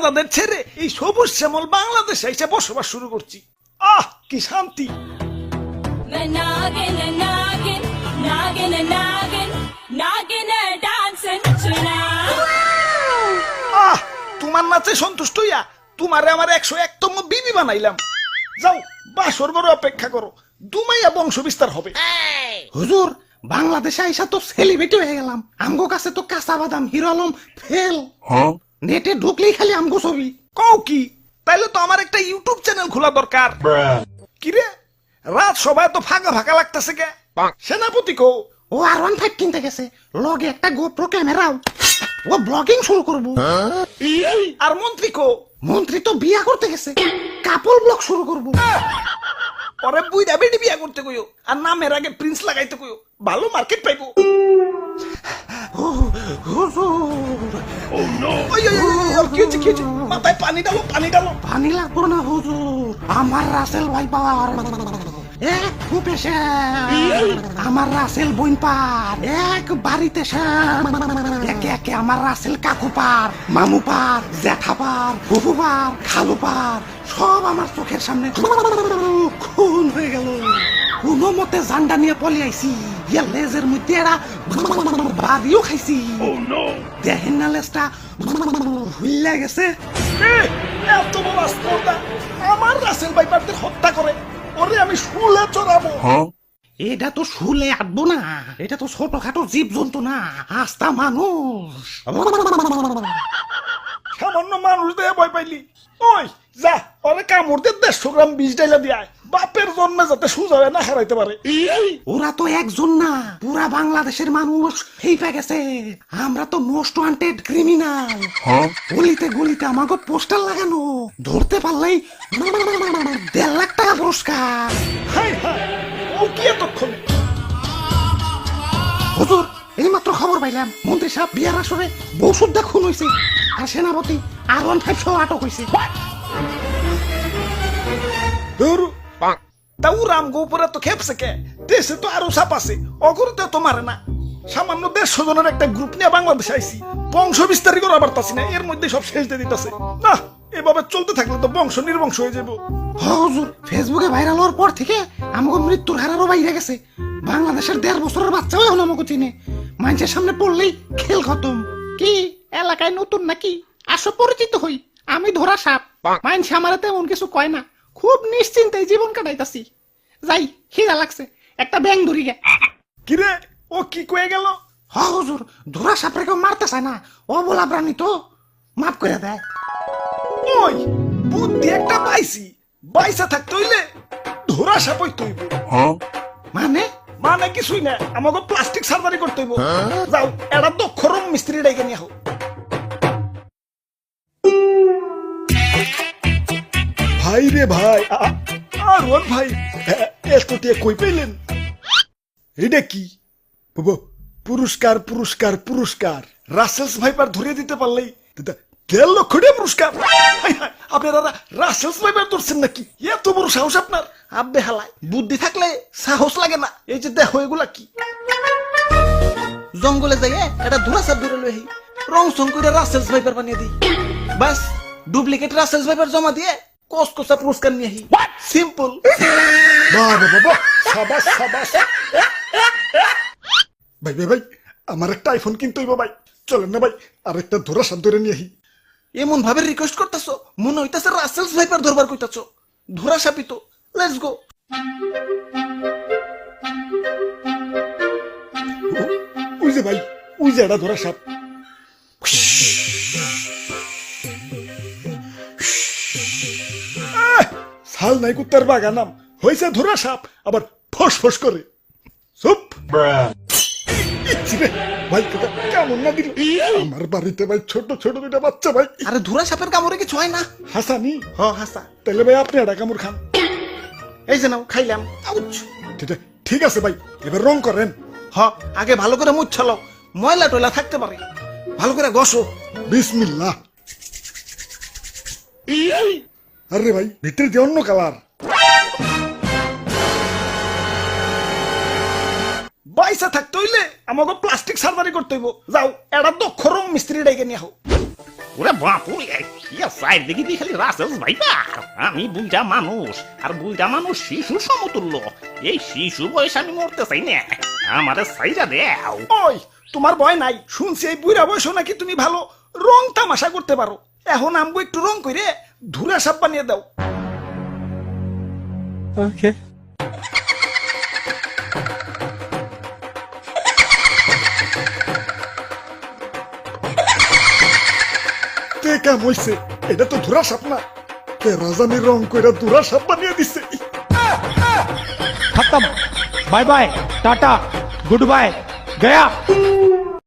দাদাদের ছেড়ে এই সবুজ শ্যামল বাংলাদেশে এসে বসবাস শুরু করছি। আহ কি শান্তি। আহ তোমার নাচে সন্তুষ্ট হইয়া তোমারে আমার 101তম বিবি বানাইলাম। যাও বাসর ঘরে অপেক্ষা করো, দুমাইয়া বংশ বিস্তার হবে। হুজুর বাংলাদেশে আইসা তো সেলিব্রিটি হয়ে গেলাম। আমগো কাছে তো কাঁচা বাদাম হিরো আলম ফেল। নেটে ঢুকলেই খালি আমগো ছবি। কও কি? তাইলে তো আমার একটা ইউটিউব চ্যানেল খোলা দরকার। কিরে রাত সবাই তো ফাঁকা ফাঁকা লাগতেছে কে? সেনাপতি কো? ও R15 কিনতে গেছে, লগে একটা গোপ্রো ক্যামেরাও। ও ব্লগিং শুরু করবো। আর মন্ত্রী কো? মন্ত্রী তো বিয়া করতে গেছে, কাপল ব্লগ শুরু করবো। পরে বুইড়া বেডি বিয়া করতে কইও, আর নামের আগে প্রিন্স লাগাইতে কইও, ভালো মার্কেট পাইবো। কি হচ্ছে? মাথায় পানি ডালো, পানি ডালো। পানি লাগবো না হুজুর, আমার রাসেল ভাই পাওয়ার এক খুপেছে। আমার রাসেল বইন পার এক বাড়িতে একে একে আমার রাসেল কাকু পার, মামু পার, জ্যাঠা পার, ফুফু পার, খালু পার, সব আমার চোখের সামনে খুন হয়ে গেল। কোনো মতে জান্ডা নিয়ে পলি আইছি, লেজের মধ্যে এরা বাড়িও খাইছি। দেখেন না লেজটা হুইল্লা গেছে। এত বড় স্পর্ধা আমার রাসেল ভাইপারদের হত্যা করে, ওরে আমি শুলে চড়াবো। এটা তো শুলে আটবো না, এটা তো ছোটখাটো জীব জন্তু না, আস্তা মানুষ। সামান্য মানুষ দিয়ে ভয় পাইলি? ওই যা ওরে কামড় দিয়ে 150 গ্রাম বিষ ডাইলা দিয়ে বাপের জন্মে যাতে সুজা না হারাইতে পারে। ওরা তো একজন না, পুরা বাংলাদেশের মানুষ হেইপা গেছে। আমরা তো মোস্ট ওয়ান্টেড ক্রিমিনাল। গলিতে গলিতে আমাকে পোস্টার লাগানো, ধরতে পারলেই 1.5 লাখ টাকা পুরস্কার। হাই হাই, ও কি এতক্ষণে? হুজুর এই মাত্র খবর পাইলাম, মন্ত্রী সাহেব বিয়ার আসরে বউ সুদ্ধা খুন হয়েছে, আর সেনাপতি R15 সহ আটক হয়েছে। তাও রামগো উপরে তো খেপছে কে? দেশে তো আরো সাপ আছে, অগরতে তো মারে না। সামান্য 150 জনের একটা গ্রুপ নিয়ে বাংলাদেশে আইছি, বংশ বিস্তারই করা পারতাছি না, এর মধ্যে সব শেষ দিয়ে দিতেছে। না এভাবে চলতে থাকলে তো বংশ নির্বংশ হয়ে যাবো। হুজুর ফেসবুকে ভাইরাল হওয়ার পর থেকে আমাকে মৃত্যুর হারারও বাইরে গেছে। বাংলাদেশের 1.5 বছরের বাচ্চাও এখন আমাকে চিনে, মানুষের সামনে পড়লেই খেল খতম। কি এলাকায় নতুন নাকি? আসো পরিচিত হই, আমি ধরা সাপ। মানুষ আমার তেমন কিছু কয় না, খুব নিশ্চিন্তে জীবন কাটাইতাছি। যাই খিদা লাগছে, একটা ব্যাং ধরি গে। কিরে ও কি কয়ে গেল? হুজুর ধরা সাপরে কেউ মারতে চায় না, ও বলা প্রাণী তো মাফ করে দেয়। ওই বুদ্ধি একটা পাইছি, বাইসা থাকতে হইলে ধরা সাপ হইতে হইব। মানে মানে কিছুই না, আমাকে প্লাস্টিক সার্জারি করতে হইব। যাও এটা দক্ষ রুম মিস্ত্রি ডাইকে নিয়ে আও। ভাই রে ভাই, আর ওর ভাই এত টিয়া কই পাইলেন? এটা কি? পুরস্কার পুরস্কার পুরস্কার, রাসেলস ভাইপার ধরিয়ে দিতে পারলেই 1.5 লক্ষ টাকা পুরস্কার। আপনারা রাসেলস ভাইপার ধরছেন নাকি? এত বড় সাহস আপনার? আব্বে হালায়, বুদ্ধি থাকলে সাহস লাগে না। এই যে দেখো এগুলা কি? জঙ্গলে যাই এটা ধরা সাপ ধরে লই, রং সং করে রাসেলস ভাইপার বানিয়ে দিই। বাস ডুপ্লিকেট রাসেলস ভাইপার জমা দিয়ে কসকসা পুরস্কার নিয়ে আহি। সিম্পল। বাবা বাবা, সাবাস সাবাস। ভাই ভাই ভাই, আমার একটা আইফোন কিনতে হইব ভাই, চলেন না ভাই আরেকটা ধরা সাপ ধরে নিয়ে আহি। এমন ভাবে রিকোয়েস্ট করতেছো মনে হইতাছে রাসেলস ভাইপার ধরবার কইতাছো। ধরা সাপই তো, লেটস গো। ওই যে ভাই, ওই যে এটা ধরা সাপ। সাল নাই কুত্তার বাগানাম হয়েছে ধরা সাপ, আবার ফস ফস করে। চুপ ভাই, কেমন না দিল আমার বাড়িতে ভাই, ছোট ছোট দুটা বাচ্চা ভাই। আরে ধরা সাপের কামড়ে কিছু হয় না। হাসানি? হ হাসা। তাহলে ভাই আপনি একটা কামড় খান। এই যে নাও খাইলাম। ঠিক আছে ভাই, এবার রং করেন। হ আগে ভালো করে মুছ ছালাও, ময়লা টয়লা থাকতে পারে, ভালো করে ঘষো। বিসমিল্লাহ। আরে ভাই ভিতরে দিয়ে অন্য কালার। বাইসা থাকতে হইলে আমাকে প্লাস্টিক সার্জারি করতে হইব। যাও এটা দক্ষ রং মিস্ত্রি ডাইকে নিয়ে আও। ওরে বাপুরে ইয়া সাইড দেখি দি খালি রাসেলস ভাইবা আমি বুঝা মানুষ আর বুঝা মানুষ শিশু সমতুল্য এই শিশু বয়স আমি মরতে চাই না আমারে সাইরা দেও ওই তোমার ভয় নাই শুনছি এই বুড়া বয়স নাকি তুমি ভালো রং তামাশা করতে পারো এখন আমগো একটু রং করে ধুরা সাপ বানিয়ে দাও কে কাম হইছে এটা তো ধুরা সাপ না কে রাজানি রং কইরা ধুরা সাপ বানিয়ে দিছে खत्म bye bye tata good bye गया